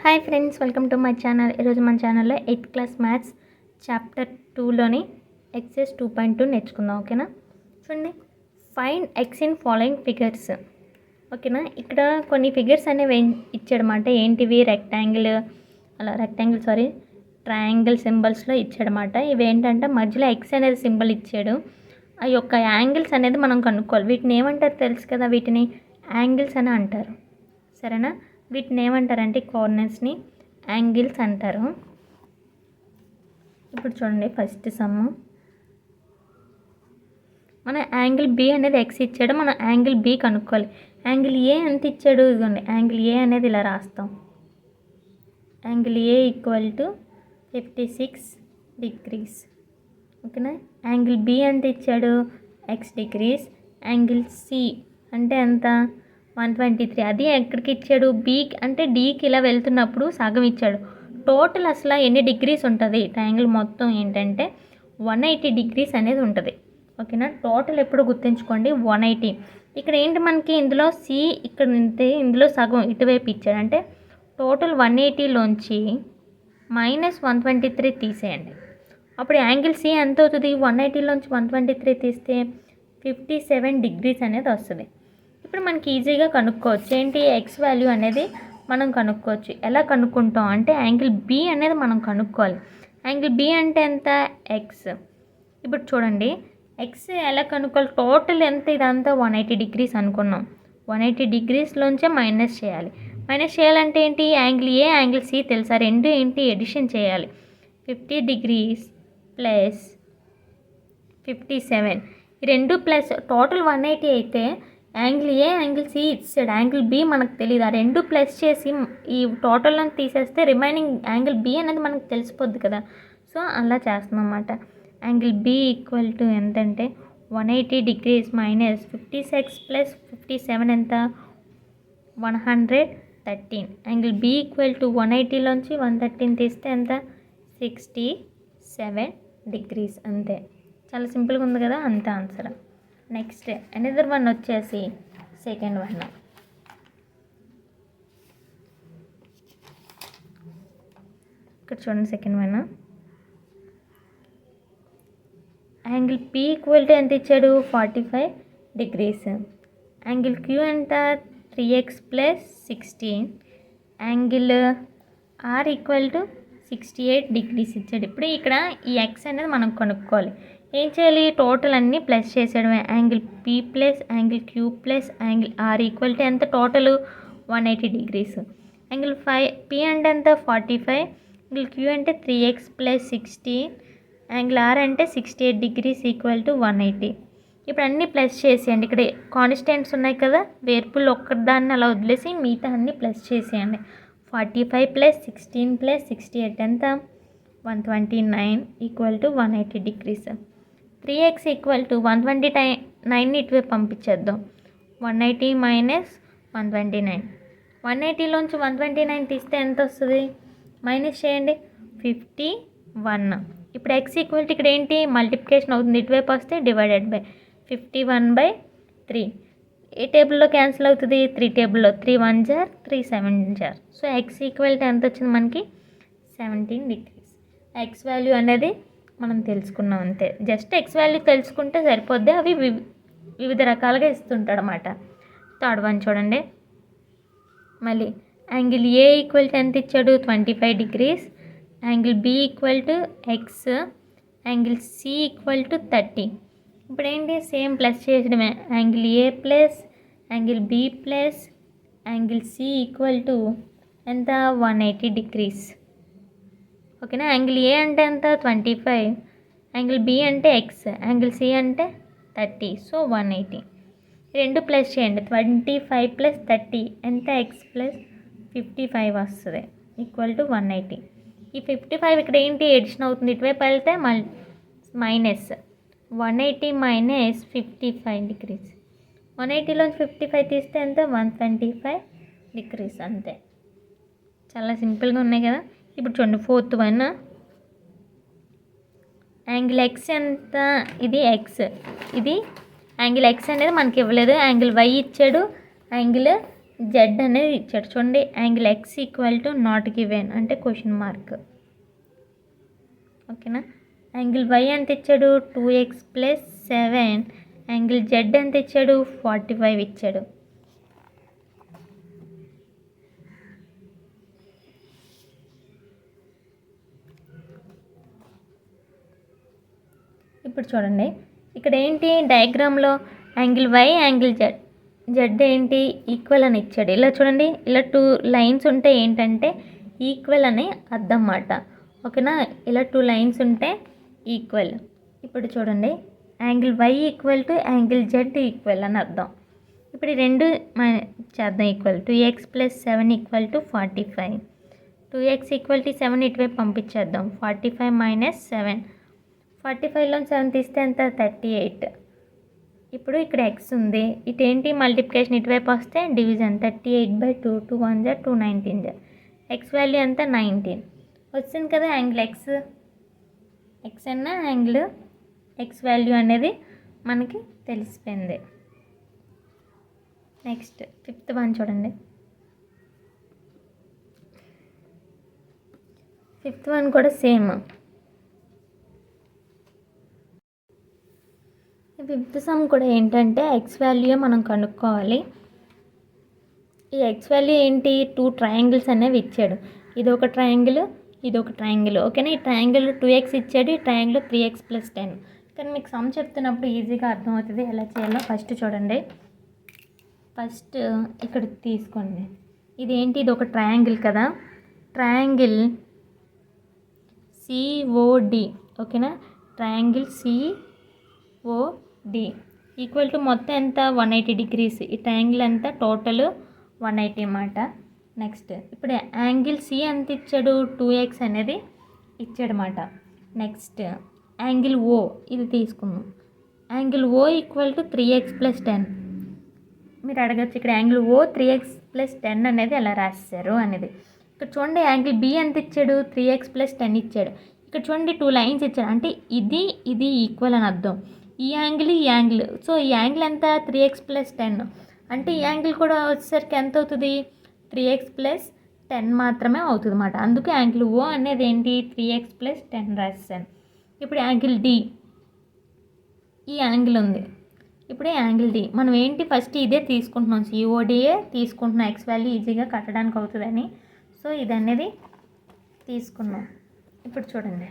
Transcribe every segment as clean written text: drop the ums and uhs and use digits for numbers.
Hi friends, welcome to my channel. ఈరోజు మన ఛానల్లో 8th క్లాస్ మ్యాథ్స్ చాప్టర్ 2లోని ఎక్సైజ్ 2.2 నేర్చుకుందాం. ఓకేనా? చూడండి, find x in following figures. ఓకేనా? ఇక్కడ కొన్ని ఫిగర్స్ అనేవి ఇచ్చాడనమాట. ఏంటివి? ట్రయాంగిల్ సింబల్స్లో ఇచ్చాడనమాట. ఇవి ఏంటంటే మధ్యలో ఎక్స్ అనేది సింబల్ ఇచ్చాడు. ఆ యొక్క యాంగిల్స్ అనేది మనం కనుక్కోవాలి. వీటిని ఏమంటారు తెలుసు కదా? వీటిని యాంగిల్స్ అని అంటారు. సరేనా? వీటిని ఏమంటారంటే కోఆర్డినేట్స్ని యాంగిల్స్ అంటారు. ఇప్పుడు చూడండి, ఫస్ట్ సమ్ మన యాంగిల్ బి అనేది ఎక్స్ ఇచ్చాడు. మనం యాంగిల్ బి కనుక్కోవాలి. యాంగిల్ ఏ ఎంత ఇచ్చాడు? ఇదిగోండి, యాంగిల్ ఏ అనేది ఇలా రాస్తాం. Angle A equal to 56 degrees. ఓకేనా? యాంగిల్ బి ఎంత ఇచ్చాడు? X degrees. యాంగిల్ సి అంటే ఎంత? 123. అది ఎక్కడికి ఇచ్చాడు? బి అంటే డీకి ఇలా వెళ్తున్నప్పుడు సగం ఇచ్చాడు. టోటల్ అసలు ఎన్ని డిగ్రీస్ ఉంటుంది? ట్రయాంగిల్ మొత్తం ఏంటంటే 180 degrees అనేది ఉంటుంది. ఓకేనా? టోటల్ ఎప్పుడు గుర్తుంచుకోండి, 180. ఇక్కడ ఏంటి మనకి? ఇందులో సి ఇక్కడ ఉంటే ఇందులో సగం ఇటువైపు ఇచ్చాడు. అంటే టోటల్ 180లోంచి -123 తీసేయండి. అప్పుడు యాంగిల్ సి ఎంత అవుతుంది? 180లోంచి 123 తీస్తే 57 degrees అనేది వస్తుంది. ఇప్పుడు మనకి ఈజీగా కనుక్కోవచ్చు. ఏంటి? ఎక్స్ వాల్యూ అనేది మనం కనుక్కోవచ్చు. ఎలా కనుక్కుంటాం అంటే యాంగిల్ బి అనేది మనం కనుక్కోవాలి. యాంగిల్ బి అంటే ఎంత? ఎక్స్. ఇప్పుడు చూడండి, ఎక్స్ ఎలా కనుక్కోవాలి? టోటల్ ఎంత? ఇదంతా 180 degrees అనుకున్నాం. 180 degreesలోంచే మైనస్ చేయాలి. మైనస్ చేయాలంటే ఏంటి? యాంగిల్ ఏ యాంగిల్ సి తెలుసా? రెండు ఏంటి? ఎడిషన్ చేయాలి. 50 degrees ప్లస్ 57, ఈ రెండు ప్లస్ టోటల్ 180 అయితే యాంగిల్ ఏ యాంగిల్ సి ఇచ్చాడు. యాంగిల్ బి మనకు తెలియదు. ఆ రెండు ప్లస్ చేసి ఈ టోటల్లో తీసేస్తే రిమైనింగ్ యాంగిల్ బి అనేది మనకు తెలిసిపోద్ది కదా. సో అలా చేస్తున్నాం అన్నమాట. యాంగిల్ బి ఈక్వల్ టు ఎంతంటే 180 degrees మైనస్ 56 ప్లస్ 57 ఎంత? 113. యాంగిల్ బి ఈక్వల్ టు 180లోంచి 113 తీస్తే ఎంత? 67 degrees. అంతే. చాలా సింపుల్గా ఉంది కదా, అంతే ఆన్సర్. నెక్స్ట్ అనదర్ వన్ వచ్చేసి సెకండ్ వన్. ఇక్కడ చూడండి, second one. Angle P equal to ఎంత ఇచ్చాడు? 45 degrees. యాంగిల్ క్యూ ఎంత? 3x plus 16. Angle R equal to 68 degrees ఇచ్చాడు. ఇప్పుడు ఇక్కడ ఈ ఎక్స్ అనేది మనం కనుక్కోవాలి. ఏం చేయాలి? టోటల్ అన్నీ ప్లస్ చేసేయడమే. Angle P plus angle Q plus angle R equal to ఎంత? Total 180 degrees. యాంగిల్ పి అంటే ఎంత? 45. యాంగిల్ క్యూ అంటే 3x ప్లస్ 16. యాంగిల్ ఆర్ అంటే 68 degrees ఈక్వల్ టు 180. ఇప్పుడు అన్నీ ప్లస్ చేసేయండి. ఇక్కడ కాన్స్టెంట్స్ ఉన్నాయి కదా, వేర్పుల్ ఒక్కదాన్ని అలా వదిలేసి మిగతా అన్నీ ప్లస్ చేసేయండి. 45 ప్లస్ 16 ప్లస్ 68 ఎంత? 129 equal to 180 degrees. 3x equal to 129 ఇటువైపు పంపించేద్దాం. 180 మైనస్ 129. 180లోంచి 129 తీస్తే ఎంత వస్తుంది? మైనస్ చేయండి. 51. ఇప్పుడు x ఈక్వల్ టు ఇక్కడ ఏంటి? మల్టిప్లికేషన్ అవుతుంది. ఇటువైపు వస్తే డివైడెడ్ బై 51/3. ఏ టేబుల్లో క్యాన్సిల్ అవుతుంది? 3 టేబుల్లో. 3 1 జార్ 3 7 జార్. సో x ఈక్వల్ టు ఎంత వచ్చింది మనకి? 17 degrees. ఎక్స్ వాల్యూ అనేది మనం తెలుసుకున్నాం, అంతే. జస్ట్ ఎక్స్ వాల్యూ తెలుసుకుంటే సరిపోద్ది. అవి వివిధ రకాలుగా ఇస్తుంటాడు అన్నమాట. థర్డ్ వన్ చూడండి. మళ్ళీ యాంగిల్ ఏ ఈక్వల్ టు ఎంత ఇచ్చాడు? 25 degrees. Angle B equal to x. Angle C equal to 30. ఇప్పుడు ఏంటి? సేమ్ ప్లస్ చేసడమే. Angle A plus angle B plus angle C equal to ఎంత? 180 degrees. ఓకేనా? యాంగిల్ ఏ అంటే ఎంత? 25. యాంగిల్ బి అంటే ఎక్స్. యాంగిల్ సి అంటే 30. సో 180. రెండు ప్లస్ చేయండి. 25 ప్లస్ 30 ఎంత? ఎక్స్ ప్లస్ 55 వస్తుంది ఈక్వల్ టు 180. ఈ 55 ఇక్కడ ఏంటి? ఎడిషన్ అవుతుంది. ఇటువైపు వెళ్తే మైనస్ 180 మైనస్ 55 degrees. 180లోంచి 55 తీస్తే ఎంత? 125 degrees. అంతే. చాలా సింపుల్గా ఉన్నాయి కదా. ఇప్పుడు చూడండి, ఫోర్త్ వన్. యాంగిల్ ఎక్స్ ఎంత? ఇది ఎక్స్. ఇది యాంగిల్ ఎక్స్ అనేది మనకి ఇవ్వలేదు. యాంగిల్ వై ఇచ్చాడు. యాంగిల్ జెడ్ అనేది ఇచ్చాడు. చూడండి angle X equal to not given అంటే క్వశ్చన్ మార్క్. ఓకేనా. యాంగిల్ వై ఎంత ఇచ్చాడు 2x + 7. యాంగిల్ జెడ్ ఎంత ఇచ్చాడు 45 ఇచ్చాడు. ఇప్పుడు చూడండి ఇక్కడ ఏంటి డయాగ్రామ్లో యాంగిల్ వై యాంగిల్ జెడ్ ఏంటి ఈక్వల్ అని ఇచ్చాడు. ఇలా చూడండి, ఇలా 2 లైన్స్ ఉంటే ఏంటంటే ఈక్వల్ అని అర్థం అన్నమాట. ఓకేనా. ఇలా 2 లైన్స్ ఉంటే ఈక్వల్. ఇప్పుడు చూడండి angle Y equal to angle Z equal అని అర్థం. ఇప్పుడు ఈ రెండు చేద్దాం ఈక్వల్. 2x + 7 = 45. 2x = 7 ఇటువైపు పంపించేద్దాం. 45 - 7. 45లో 7 తీస్తే ఎంత 38. ఇప్పుడు ఇక్కడ x ఉంది, ఇటేంటి మల్టిప్లికేషన్, ఇటువైపు వస్తే డివిజన్. 38/2. 2 1 = 2 19. x వాల్యూ ఎంత 19 వచ్చింది కదా. యాంగిల్ x అన్న యాంగిల్ x వాల్యూ అనేది మనకి తెలిసిపోయింది. నెక్స్ట్ 5th వన్ చూడండి. 5th వన్ కూడా సేమ్. 5th సమ్ కూడా ఏంటంటే x వాల్యూ మనం కనుక్కోవాలి. ఈ x వాల్యూ ఏంటి 2 ట్రయాంగిల్స్ అనేవి ఇచ్చాడు. ఇది ఒక ట్రయాంగిల్, ఇది ఒక ట్రయాంగిల్. ఓకేనా. ఈ ట్రయాంగిల్ 2x ఇచ్చాడు, ఈ ట్రయాంగిల్ 3x + 10. కానీ మీకు సమ్ చెప్తున్నప్పుడు ఈజీగా అర్థమవుతుంది ఎలా చేయాలో. ఫస్ట్ చూడండి, ఫస్ట్ ఇక్కడ తీసుకోండి. ఇదేంటి, ఇది ఒక ట్రయాంగిల్ కదా. Triangle COD. ఓకేనా. ట్రయాంగిల్ COD ఈక్వల్ టు మొత్తం ఎంత 180 degrees. ఈ ట్రయాంగిల్ ఎంత టోటల్ 180 అన్నమాట. నెక్స్ట్ ఇప్పుడు యాంగిల్ C ఎంత ఇచ్చాడు 2x అనేది ఇచ్చాడన్నమాట. నెక్స్ట్ యాంగిల్ O ఇది తీసుకుందాం. Angle O equal to 3x + 10. మీరు అడగచ్చు ఇక్కడ యాంగిల్ O 3x + 10 అనేది ఎలా రాశారు అనేది. ఇక్కడ చూడండి యాంగిల్ B ఎంత ఇచ్చాడు 3x + 10 ఇచ్చాడు. ఇక్కడ చూడండి 2 లైన్స్ ఇచ్చాడు, అంటే ఇది ఈక్వల్ అని అర్థం. ఈ యాంగిల్ ఈ యాంగిల్, సో ఈ యాంగిల్ ఎంత 3x + 10, అంటే ఈ యాంగిల్ కూడా వచ్చేసరికి ఎంత అవుతుంది 3x + 10 మాత్రమే అవుతుంది అన్నమాట. అందుకే యాంగిల్ O అనేది ఏంటి 3x + 10 రాశాను. ఇప్పుడు యాంగిల్ D, ఈ యాంగిల్ ఉంది. ఇప్పుడు యాంగిల్ D మనం ఏంటి ఫస్ట్ ఇదే తీసుకుంటున్నాం, CODయే తీసుకుంటున్నాం. x వాల్యూ ఈజీగా కట్టడానికి అవుతుందని, సో ఇది అనేది తీసుకున్నాం. ఇప్పుడు చూడండి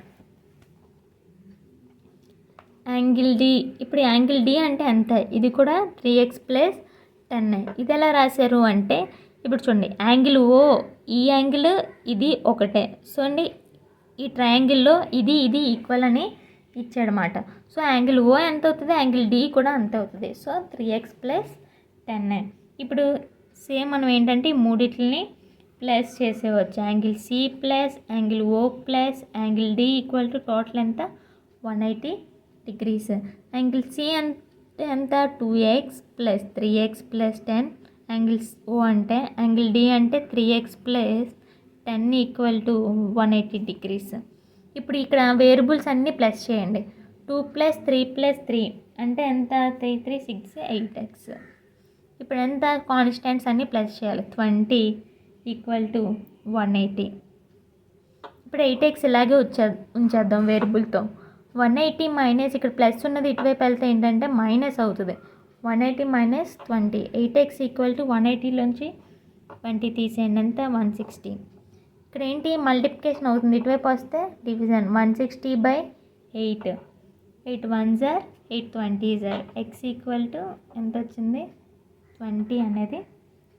యాంగిల్ D. ఇప్పుడు యాంగిల్ D అంటే ఎంత, ఇది కూడా 3x + 10. ఇది ఎలా రాశారు అంటే ఇప్పుడు చూడండి యాంగిల్ O ఈ యాంగిల్ ఇది ఒకటే. సో అండి ఈ ట్రయాంగిల్లో ఇది ఈక్వల్ అని ఇచ్చాడనమాట. సో యాంగిల్ O ఎంత అవుతుంది, యాంగిల్ D కూడా అంత అవుతుంది. So 3x + 10. ఇప్పుడు సేమ్ మనం ఏంటంటే ఈ మూడిట్లని ప్లస్ చేసేవచ్చు. Angle C plus angle O plus angle D equal to total ఎంత 180 degrees. యాంగిల్ C అంటే ఎంత 2x + 3x + 10. యాంగిల్ O అంటే యాంగిల్ D అంటే 3x + 10 ఈక్వల్ టు 180 degrees. ఇప్పుడు ఇక్కడ వేరియబుల్స్ అన్నీ ప్లస్ చేయండి. 2 + 3 + 3 అంటే ఎంత 3 3 6 8x. ఇప్పుడు ఎంత కాన్స్టెంట్స్ అన్నీ ప్లస్ చేయాలి. 20 ఈక్వల్ టు 180. ఇప్పుడు 8x ఇలాగే ఉంచేద్దాం వేరియబుల్తో. 180 మైనస్ ఇక్కడ ప్లస్ ఉన్నది ఇటువైపు వెళ్తే ఏంటంటే మైనస్ అవుతుంది. 180 - 20. 8x ఈక్వల్ టు 180లోంచి 20 తీసేయండి, ఎంత 160. ఇక్కడ ఏంటి మల్టిప్లికేషన్ అవుతుంది, ఇటువైపు వస్తే division. 160/8. 8 1s are 8 20s are. x equal to ఎంత వచ్చింది 20 అనేది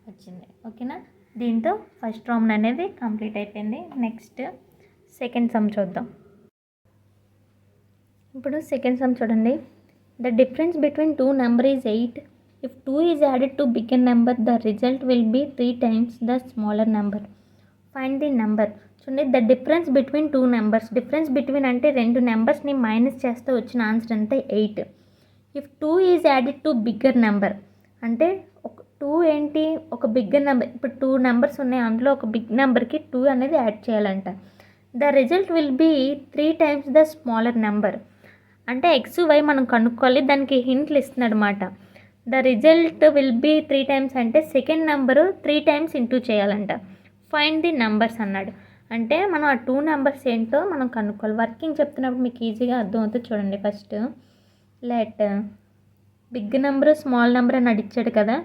వచ్చింది. ఓకేనా. దీంతో ఫస్ట్ రౌండ్ అనేది కంప్లీట్ అయిపోయింది. నెక్స్ట్ సెకండ్ సమ్ చూద్దాం. ఇప్పుడు సెకండ్ సమ్ చూడండి. The difference between 2 number is 8. If 2 is added to bigger number the result will be 3 times the smaller number. Find the number. చూడండి the difference between 2 numbers. Difference between అంటే 2 నెంబర్స్ని minus చేస్తే వచ్చిన answer అంతా 8. If 2 is added to bigger number అంటే 2 ఏంటి ఒక bigger number. ఇప్పుడు 2 numbers ఉన్నాయి, అందులో ఒక బిగ్ నెంబర్కి 2 అనేది యాడ్ చేయాలంట. The result will be 3 times the smaller number. అంటే x y మనం కనుక్కోవాలి, దానికి హింట్లు ఇస్తున్నాడు అనమాట. The result will be 3 times అంటే సెకండ్ నెంబరు 3 టైమ్స్ ఇంటూ చేయాలంట. ఫైండ్ ది నెంబర్స్ అన్నాడు. అంటే మనం ఆ 2 నెంబర్స్ ఏంటో మనం కనుక్కోవాలి. వర్కింగ్ చెప్తున్నప్పుడు మీకు ఈజీగా అర్థమవుతుంది. చూడండి, first let big number small number అని అడిచాడు కదా.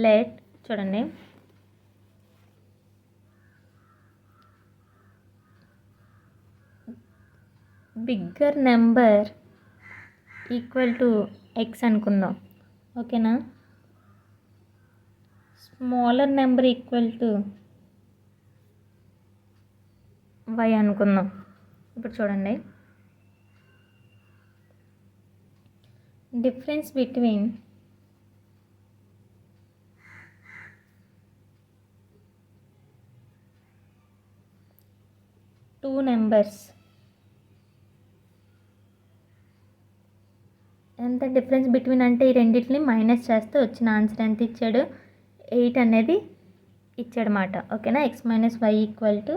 లెట్ చూడండి, bigger number equal to x అనుకుందాం, ఓకేనా. Smaller number equal to y అనుకుందాం. ఇప్పుడు చూడండి, డిఫరెన్స్ బిట్వీన్ టూ నెంబర్స్ ఎంత? డిఫరెన్స్ బిట్వీన్ అంటే ఈ రెండింటిని మైనస్ చేస్తే వచ్చిన ఆన్సర్ ఎంత ఇచ్చాడు? 8 అనేది ఇచ్చాడన్నమాట, ఓకేనా. X minus y equal to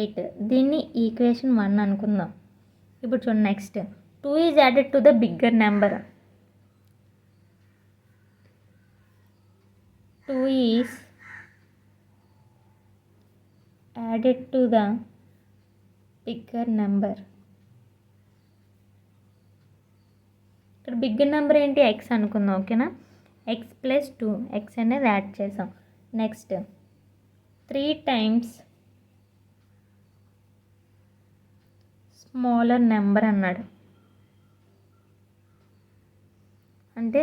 8. దీన్ని ఈక్వేషన్ 1 అనుకుందాం. ఇప్పుడు చూడండి, next 2 is added to the bigger number. 2 is added to the bigger number. ఇక్కడ బిగ్గర్ నెంబర్ ఏంటి? ఎక్స్ అనుకుందాం, ఓకేనా. ఎక్స్ ప్లస్ 2, ఎక్స్ అనేది యాడ్ చేసాం. నెక్స్ట్ 3 టైమ్స్ స్మాలర్ నెంబర్ అన్నాడు. అంటే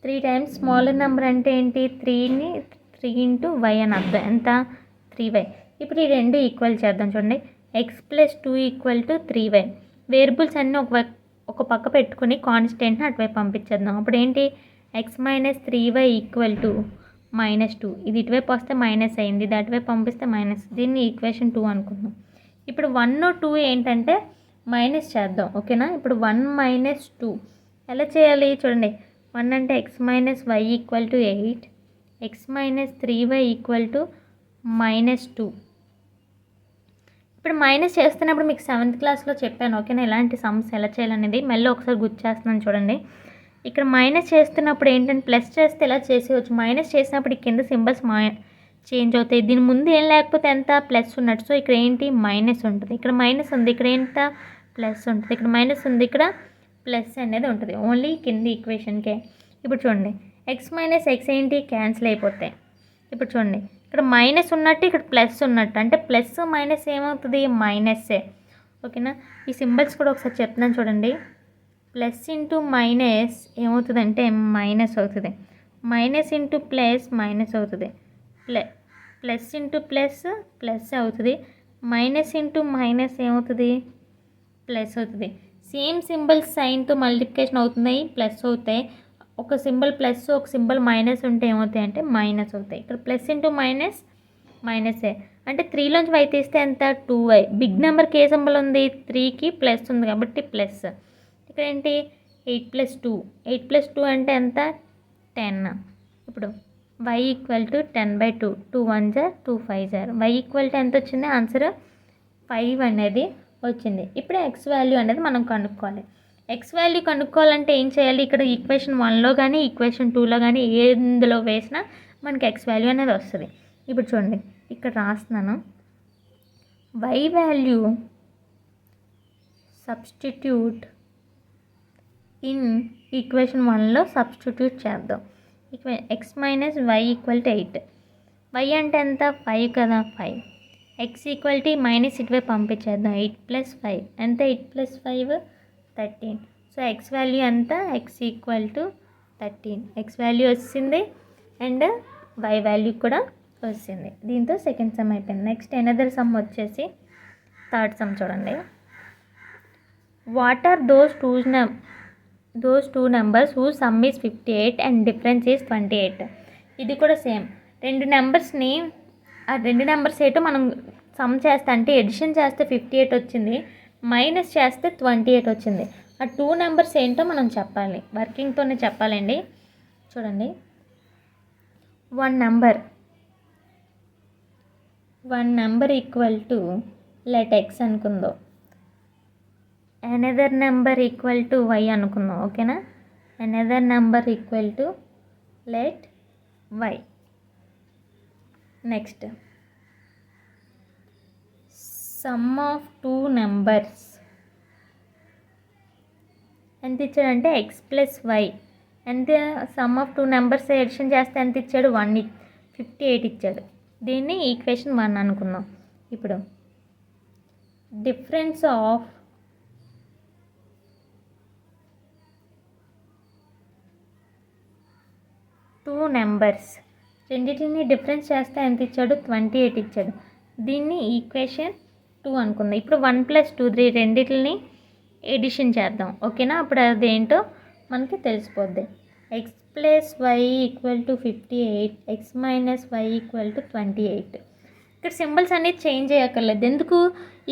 3 టైమ్స్ స్మాలర్ నెంబర్ అంటే ఏంటి? 3ని 3 ఇంటూ వై అని అర్థం. ఎంత? 3y. ఇప్పుడు ఈ రెండు ఈక్వల్ చేద్దాం. చూడండి, X plus 2 equal to 3y. Variables అన్నీ ఒక పక్క పెట్టుకుని కాన్స్టెంట్ని అటువైపు పంపించేద్దాం. అప్పుడు ఏంటి? X minus 3y equal to -2. ఇది ఇటువైపు వస్తే మైనస్ అయింది, ఇది అటువైపు పంపిస్తే మైనస్. దీన్ని ఈక్వేషన్ 2 అనుకుందాం. ఇప్పుడు 1 2 ఏంటంటే మైనస్ చేద్దాం, ఓకేనా. ఇప్పుడు 1 మైనస్ 2 ఎలా చేయాలి? చూడండి, 1 అంటే x minus y equal to 8, x minus 3y equal to -2. ఇప్పుడు మైనస్ చేస్తున్నప్పుడు మీకు 7th క్లాస్లో చెప్పాను, ఓకేనా, ఎలాంటి సమ్స్ ఎలా చేయాలనేది. మళ్ళీ ఒకసారి గుర్తు చేస్తున్నాను చూడండి. ఇక్కడ మైనస్ చేస్తున్నప్పుడు ఏంటంటే ప్లస్ చేస్తే ఇలా చేసేవచ్చు. మైనస్ చేసినప్పుడు ఈ కింద సింబల్స్ చేంజ్ అవుతాయి. దీని ముందు ఏం లేకపోతే ఎంత? ప్లస్ ఉన్నట్టు. సో ఇక్కడ ఏంటి? మైనస్ ఉంటుంది. ఇక్కడ మైనస్ ఉంది, ఇక్కడ ఎంత? ప్లస్ ఉంటుంది. ఇక్కడ మైనస్ ఉంది, ఇక్కడ ప్లస్ అనేది ఉంటుంది. ఓన్లీ కింద ఈక్వేషన్కే. ఇప్పుడు చూడండి, ఎక్స్ మైనస్ ఎక్స్ ఏంటి? క్యాన్సిల్ అయిపోతాయి. ఇప్పుడు చూడండి, ఇక్కడ మైనస్ ఉన్నట్టు, ఇక్కడ ప్లస్ ఉన్నట్టు. అంటే ప్లస్ మైనస్ ఏమవుతుంది? మైనస్సే, ఓకేనా. ఈ సింబల్స్ కూడా ఒకసారి చెప్తున్నాను చూడండి. ప్లస్ ఇంటూ మైనస్ ఏమవుతుందంటే మైనస్ అవుతుంది. మైనస్ ఇంటూ ప్లస్ మైనస్ అవుతుంది. ప్లస్ ఇంటూ ప్లస్ ప్లస్ అవుతుంది. మైనస్ ఇంటూ మైనస్ ఏమవుతుంది? ప్లస్ అవుతుంది. సేమ్ సింబల్స్ సైన్తో మల్టిప్లికేషన్ అవుతున్నాయి, ప్లస్ అవుతాయి. ఒక సింబల్ ప్లస్, ఒక సింబల్ మైనస్ ఉంటే ఏమవుతాయి అంటే మైనస్ అవుతాయి. ఇక్కడ ప్లస్ ఇంటూ మైనస్ మైనసే. అంటే 3లోంచి వై తీస్తే ఎంత? 2y. బిగ్ నెంబర్కి ఏ సింబల్ ఉంది? 3కి ప్లస్ ఉంది కాబట్టి ప్లస్. ఇక్కడ ఏంటి? 8 + 2. 8 + 2 అంటే ఎంత? 10. ఇప్పుడు y equal to 10/2. 2 1 = 2 5 = y equal to ఎంత వచ్చింది? ఆన్సర్ 5 అనేది వచ్చింది. ఇప్పుడు ఎక్స్ వాల్యూ అనేది మనం కనుక్కోవాలి. ఎక్స్ వాల్యూ కనుక్కోవాలంటే ఏం చేయాలి? ఇక్కడ ఈక్వేషన్ 1లో కానీ ఈక్వేషన్ 2లో కానీ ఎందులో వేసినా మనకి ఎక్స్ వాల్యూ అనేది వస్తుంది. ఇప్పుడు చూడండి, ఇక్కడ రాస్తున్నాను. y value substitute in equation 1లో సబ్స్టిట్యూట్ చేద్దాం. X minus y equal to 8. Y అంటే ఎంత? 5 కదా, 5. ఎక్స్ ఈక్వల్ టు మైనస్ ఇటువైపు పంపించేద్దాం. 8 + 5 ఎంత? 8 + 5 13. సో ఎక్స్ వాల్యూ ఎంత? X equal to 13. X value వచ్చింది అండ్ వై వాల్యూ కూడా వచ్చింది. దీంతో సెకండ్ సమ్ అయిపోయింది. నెక్స్ట్ ఎనదర్ సమ్ వచ్చేసి థర్డ్ సమ్ చూడండి. What are those two numbers who sum is 58 and difference is 28. ఇది కూడా సేమ్. రెండు నెంబర్స్ ఏంటో మనం సమ్ చేస్తే, అంటే ఎడిషన్ చేస్తే 58 వచ్చింది, మైనస్ చేస్తే 28 వచ్చింది. ఆ 2 నెంబర్స్ ఏంటో మనం చెప్పాలి, వర్కింగ్తోనే చెప్పాలండి. చూడండి, one number equal to let x అనుకుందాం, another number equal to y అనుకుందాం, ఓకేనా. Another number equal to let y. Next sum of two numbers ఎంత ఇచ్చాడంటే ఎక్స్ ప్లస్ వై. ఎంత sum of two numbers addition చేస్తే ఎంత ఇచ్చాడు 158 ఇచ్చాడు. దీన్ని ఈక్వేషన్ 1 అనుకుందాం. ఇప్పుడు డిఫరెన్స్ ఆఫ్ టూ నెంబర్స్, రెండింటిని డిఫరెన్స్ చేస్తే ఎంత ఇచ్చాడు 28 ఇచ్చాడు. దీన్ని ఈక్వేషన్ 2 అనుకుందాం. ఇప్పుడు 1 + 2 3 రెండింటిని ఎడిషన్ చేద్దాం. ఓకేనా? అప్పుడు అదేంటో మనకి తెలిసిపోద్ది. X plus y equal to 58, x minus y equal to 28. ఇక్కడ సింబల్స్ అనేది చేంజ్ చేయక్కర్లేదు. ఎందుకు?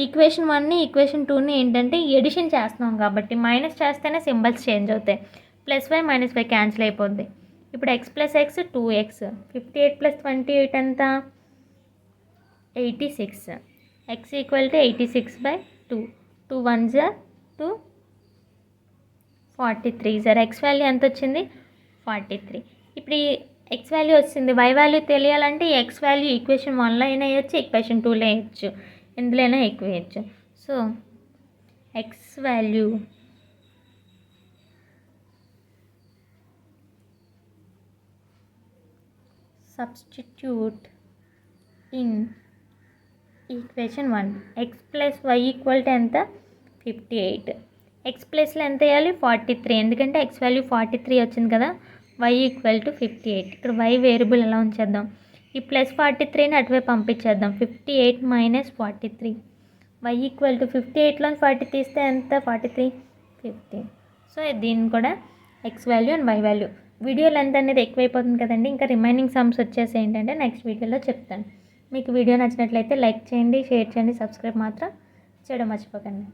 ఈక్వేషన్ 1ని ఈక్వేషన్ 2ని ఏంటంటే ఎడిషన్ చేస్తున్నాం కాబట్టి మైనస్ చేస్తేనే సింబల్స్ చేంజ్ అవుతాయి. Plus y minus y cancel అయిపోద్ది. ఇప్పుడు ఎక్స్ ప్లస్ ఎక్స్ 2x, 58 + 28 ఎంత 86. ఎక్స్ ఈక్వల్ టు 86/2. 2 1s 2 43. సార్ ఎక్స్ వాల్యూ ఎంత వచ్చింది 43. ఇప్పుడు ఈ ఎక్స్ వాల్యూ వచ్చింది. వై వాల్యూ తెలియాలంటే ఎక్స్ వాల్యూ ఈక్వేషన్ 1లో అయినా వేయచ్చు, ఈక్వేషన్ 2లో వేయచ్చు, ఎందులోనైనా ఎక్కువ వేయచ్చు. So x value substitute in equation 1. X plus y equal to ఎంత 58. ఎక్స్ ప్లస్లో ఎంత వేయాలి 43, ఎందుకంటే ఎక్స్ వాల్యూ 43 వచ్చింది కదా. Y equal to 58. ఇక్కడ వై వేరియబుల్ ఎలా ఉంచేద్దాం, ఈ ప్లస్ 43ని అటువైపు పంపించేద్దాం. 58 - 43. వై ఈక్వల్ టు 58లో 40 తీస్తే ఎంత 43 15. సో దీన్ని కూడా x value and y value. Video length అనేది ఎక్కువైపోతుంది కదండి. ఇంకా రిమైనింగ్ సమ్స్ వచ్చేసి ఏంటంటే నెక్స్ట్ వీడియోలో చెప్తాను. మీకు వీడియో నచ్చినట్లయితే లైక్ చేయండి, షేర్ చేయండి, సబ్స్క్రైబ్ మాత్రం చేయడం మర్చిపోకండి.